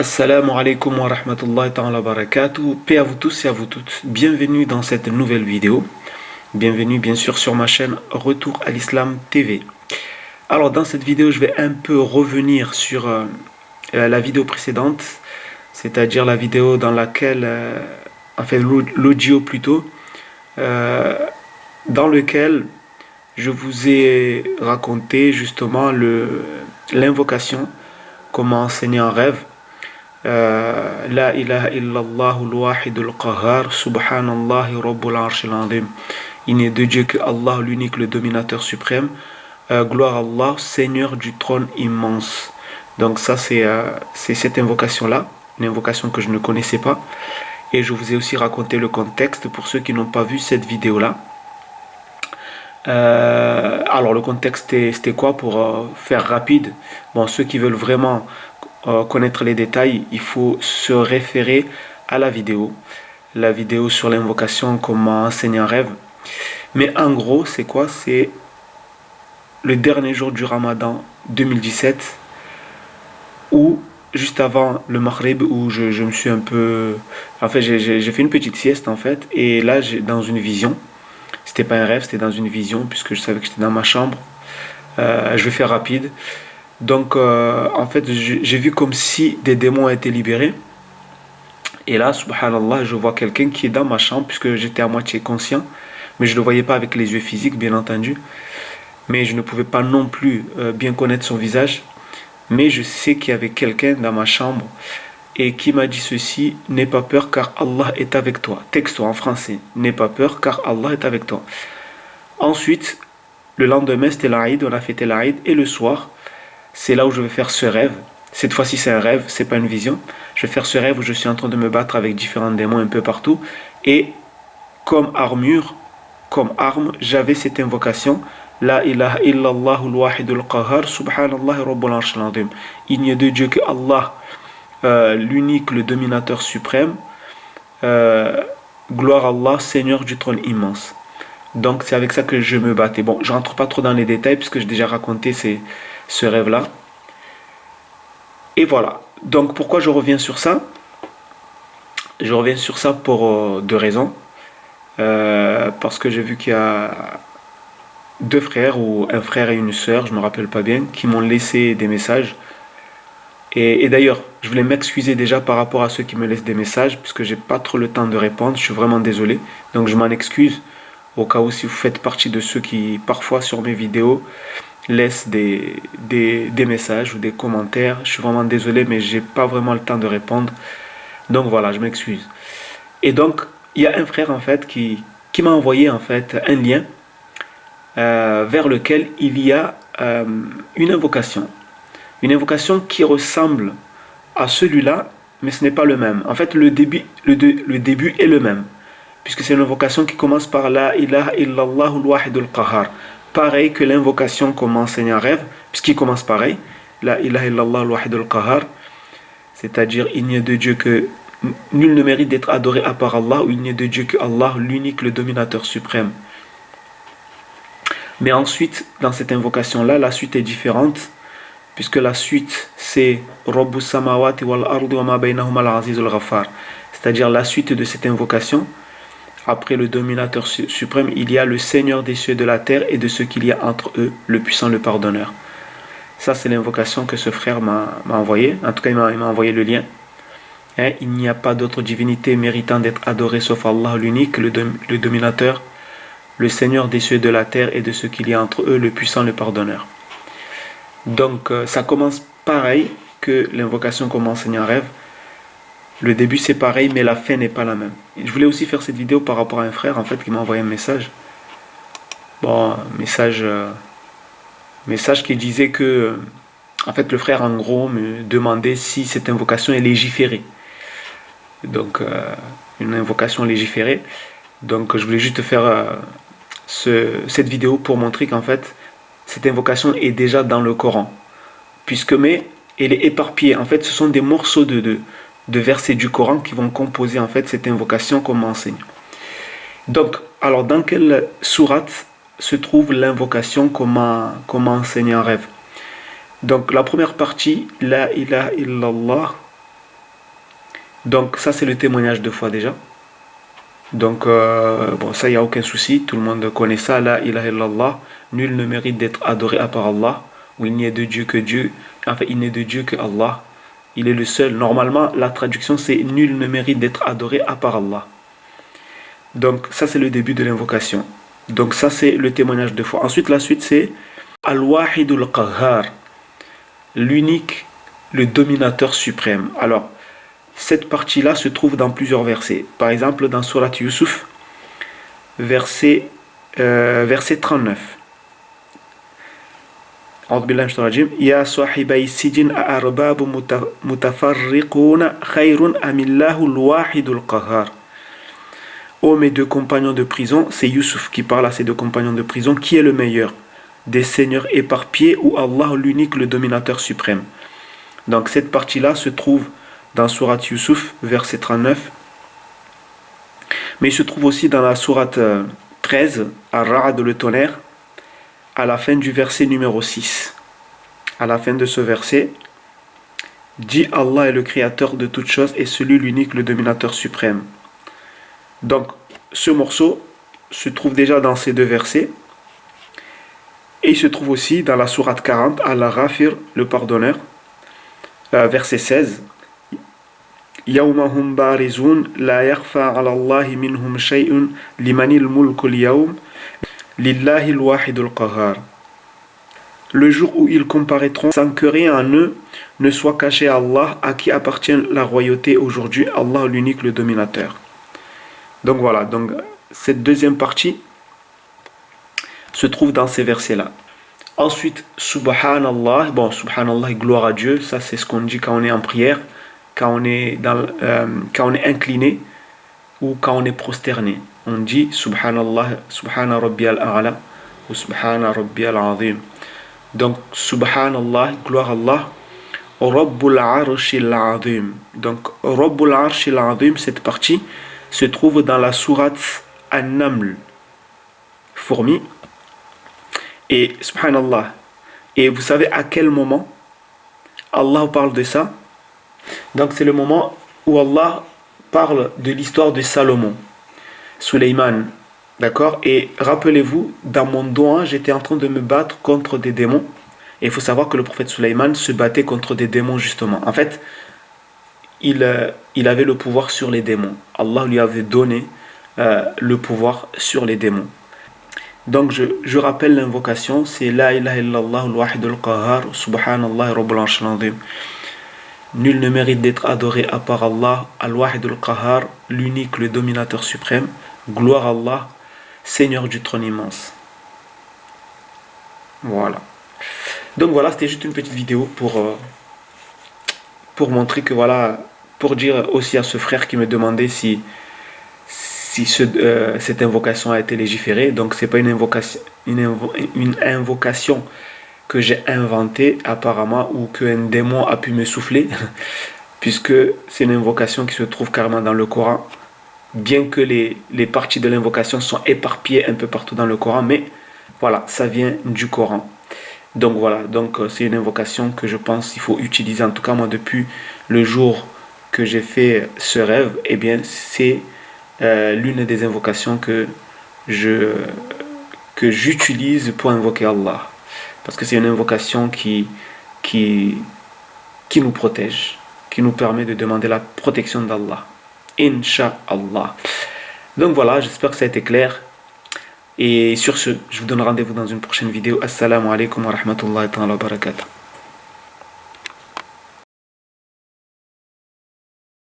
Assalamu alaikum wa rahmatullahi ta'ala wa barakatuh. Paix à vous tous et à vous toutes. Bienvenue dans cette nouvelle vidéo. Bienvenue bien sûr sur ma chaîne Retour à l'Islam TV. Alors dans cette vidéo, je vais un peu revenir sur la vidéo précédente, c'est-à-dire la vidéo dans laquelle, l'audio plutôt, dans lequel je vous ai raconté justement l'invocation, comment enseigner en rêve. La ilaha illallah al-wahidul qahar, subhanallahi rabbul arshil azim. Il n'est de Dieu que Allah, l'unique, le dominateur suprême. Gloire à Allah, Seigneur du trône immense. Donc ça c'est cette invocation-là, une invocation que je ne connaissais pas. Et je vous ai aussi raconté le contexte pour ceux qui n'ont pas vu cette vidéo-là. Alors le contexte c'était quoi pour faire rapide? Bon, ceux qui veulent vraiment connaître les détails, il faut se référer à la vidéo sur l'invocation, comment enseigner un rêve. Mais en gros, c'est quoi? C'est le dernier jour du Ramadan 2017, ou juste avant le Maghrib, où je me suis un peu... En fait, j'ai fait une petite sieste, en fait, et là, dans une vision, c'était pas un rêve, c'était dans une vision, puisque je savais que j'étais dans ma chambre. Je vais faire rapide. Donc, en fait, j'ai vu comme si des démons étaient libérés. Et là, subhanallah, je vois quelqu'un qui est dans ma chambre, puisque j'étais à moitié conscient. Mais je ne le voyais pas avec les yeux physiques, bien entendu. Mais je ne pouvais pas non plus bien connaître son visage. Mais je sais qu'il y avait quelqu'un dans ma chambre et qui m'a dit ceci: n'aie pas peur car Allah est avec toi. Texto en français: n'aie pas peur car Allah est avec toi. Ensuite, le lendemain, c'était l'Aïd, on a fêté l'Aïd. Et le soir, c'est là où je vais faire ce rêve. Cette fois-ci, c'est un rêve, c'est pas une vision. Je vais faire ce rêve où je suis en train de me battre avec différents démons un peu partout. Et comme armure, comme arme, j'avais cette invocation: La ilaha illallah al-wahidul qahar, subhanallahi rabbul arshil azim. Il n'y a de Dieu que Allah, l'unique, le dominateur suprême. Gloire à Allah, Seigneur du trône immense. Donc c'est avec ça que je me battais. Bon, je rentre pas trop dans les détails puisque j'ai déjà raconté ce rêve-là. Et voilà. Donc pourquoi je reviens sur ça? Je reviens sur ça pour deux raisons. Parce que j'ai vu qu'il y a deux frères, ou un frère et une sœur, je me rappelle pas bien, qui m'ont laissé des messages. Et d'ailleurs, je voulais m'excuser déjà par rapport à ceux qui me laissent des messages, puisque j'ai pas trop le temps de répondre, je suis vraiment désolé. Donc je m'en excuse, au cas où si vous faites partie de ceux qui, parfois sur mes vidéos, laissent des messages ou des commentaires. Je suis vraiment désolé, mais j'ai pas vraiment le temps de répondre. Donc voilà, je m'excuse. Et donc, il y a un frère en fait qui m'a envoyé en fait un lien vers lequel il y a une invocation. Une invocation qui ressemble à celui-là, mais ce n'est pas le même. En fait, le début est le même, puisque c'est une invocation qui commence par La ilaha illallah al-wahidul qahar. Pareil que l'invocation qu'on m'enseigne en rêve, puisqu'il commence pareil. La ilaha illallah al-wahidul qahar. C'est-à-dire, il n'y a de Dieu que... Nul ne mérite d'être adoré à part Allah, ou il n'y a de Dieu que Allah, l'unique, le dominateur suprême. Mais ensuite, dans cette invocation-là, la suite est différente, puisque la suite, c'est Rabbus samawati wal ardi wa ma baynahuma al-azizul ghaffar. C'est-à-dire la suite de cette invocation, après le dominateur suprême, il y a le Seigneur des cieux et de la terre et de ce qu'il y a entre eux, le puissant, le pardonneur. Ça, c'est l'invocation que ce frère m'a envoyé. En tout cas, il m'a envoyé le lien. Il n'y a pas d'autre divinité méritant d'être adorée sauf Allah, l'unique, le dominateur, le Seigneur des cieux et de la terre et de ce qu'il y a entre eux, le puissant, le pardonneur. Donc, ça commence pareil que l'invocation qu'on m'enseigne en rêve. Le début c'est pareil, mais la fin n'est pas la même. Et je voulais aussi faire cette vidéo par rapport à un frère en fait qui m'a envoyé un message. Bon, message qui disait que, en fait, le frère en gros me demandait si cette invocation est légiférée. Donc, une invocation légiférée. Donc, je voulais juste faire cette vidéo pour montrer qu'en fait, cette invocation est déjà dans le Coran. Mais elle est éparpillée. En fait, ce sont des morceaux de versets du Coran qui vont composer en fait cette invocation qu'on m'enseigne. Donc, alors dans quelle sourate se trouve l'invocation qu'on m'a enseigné en rêve? Donc la première partie, La ilaha illallah Donc ça c'est le témoignage de foi déjà. Donc bon, ça il n'y a aucun souci, tout le monde connaît ça, la ilaha illallah, nul ne mérite d'être adoré à part Allah, ou il n'y a de Dieu que Dieu, enfin il n'est de Dieu que Allah, il est le seul. Normalement la traduction c'est nul ne mérite d'être adoré à part Allah. Donc ça c'est le début de l'invocation. Donc ça c'est le témoignage de foi. Ensuite la suite c'est Al-Wahidul Qahhar, l'unique, le dominateur suprême. Alors cette partie-là se trouve dans plusieurs versets. Par exemple, dans Surat Yusuf, verset 39. أعوذ بالله من الشيطان الرجيم يا صاحبي السجن أأرباب متفرقون خير أم الله الواحد القهار. Ô mes deux compagnons de prison, c'est Yusuf qui parle à ses deux compagnons de prison, qui est le meilleur des seigneurs éparpillés ou Allah l'unique, le dominateur suprême. Donc cette partie-là se trouve dans Surat Yusuf, verset 39. Mais il se trouve aussi dans la Surat 13, Ar-Ra'd, le tonnerre, à la fin du verset numéro 6. À la fin de ce verset, dit Allah est le créateur de toutes choses et celui l'unique, le dominateur suprême. Donc, ce morceau se trouve déjà dans ces deux versets. Et il se trouve aussi dans la Surat 40, Al-Ghafir, le pardonneur, verset 16. يوم هم بارزون لا يخفى على الله منهم شيء لمن الملك اليوم لله الواحد القهار. Le jour où ils comparaîtront sans que rien en eux ne soit caché à Allah, à qui appartient la royauté aujourd'hui, Allah l'unique, le dominateur. Donc voilà, donc cette deuxième partie se trouve dans ces versets-là. Ensuite, Subhanallah, bon, Subhanallah, gloire à Dieu, ça c'est ce qu'on dit quand on est en prière, quand on est incliné ou quand on est prosterné. On dit Subhanallah, Subhana Rabbiyal A'la ou Subhana Rabbiyal Azim. Donc, Subhanallah, gloire à Allah, Rabbul Arshil Azim. Donc, Rabbul Arshil Azim, cette partie se trouve dans la sourate An-Naml, fourmi. Et Subhanallah. Et vous savez à quel moment Allah parle de ça? Donc c'est le moment où Allah parle de l'histoire de Salomon, Sulayman, d'accord? Et rappelez-vous, dans mon doigt, j'étais en train de me battre contre des démons. Et il faut savoir que le prophète Sulayman se battait contre des démons justement. En fait, il avait le pouvoir sur les démons. Allah lui avait donné le pouvoir sur les démons. Donc je rappelle l'invocation, c'est La ilaha illallah al-wahid al-qahhar, subhanallah rabbul arshil azim. Nul ne mérite d'être adoré à part Allah, al-wahid al-qahhar, l'unique, le dominateur suprême. Gloire à Allah, Seigneur du trône immense. Voilà. Donc voilà, c'était juste une petite vidéo pour montrer que voilà, pour dire aussi à ce frère qui me demandait si cette invocation a été légiférée. Donc c'est pas une invocation que j'ai inventée apparemment ou qu'un démon a pu me souffler, puisque c'est une invocation qui se trouve carrément dans le Coran, bien que les parties de l'invocation sont éparpillées un peu partout dans le Coran, mais voilà, ça vient du Coran. Donc voilà, donc c'est une invocation que je pense qu'il faut utiliser. En tout cas moi, depuis le jour que j'ai fait ce rêve, eh bien c'est l'une des invocations que j'utilise pour invoquer Allah, parce que c'est une invocation qui nous protège, qui nous permet de demander la protection d'Allah, Inch'Allah. Donc voilà, j'espère que ça a été clair, et sur ce, je vous donne rendez-vous dans une prochaine vidéo. Assalamu alaikum wa rahmatullahi wa barakatuh.